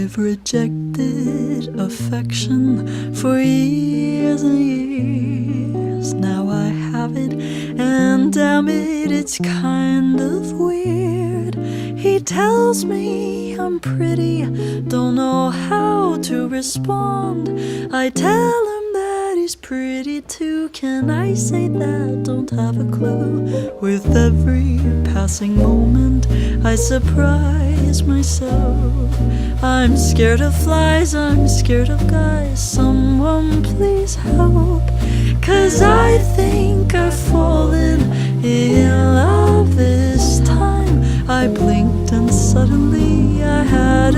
I've rejected affection for years and years. Now I have it, and damn it, it's kind of weird. He tells me I'm pretty, don't know how to respond. I tell him that he's pretty too. Can I say that? Don't have a clue. With every passing moment I surprise myself. I'm scared of flies, I'm scared of guys. Someone please help, 'cause I think I've fallen in love this time. I blinked and suddenly I had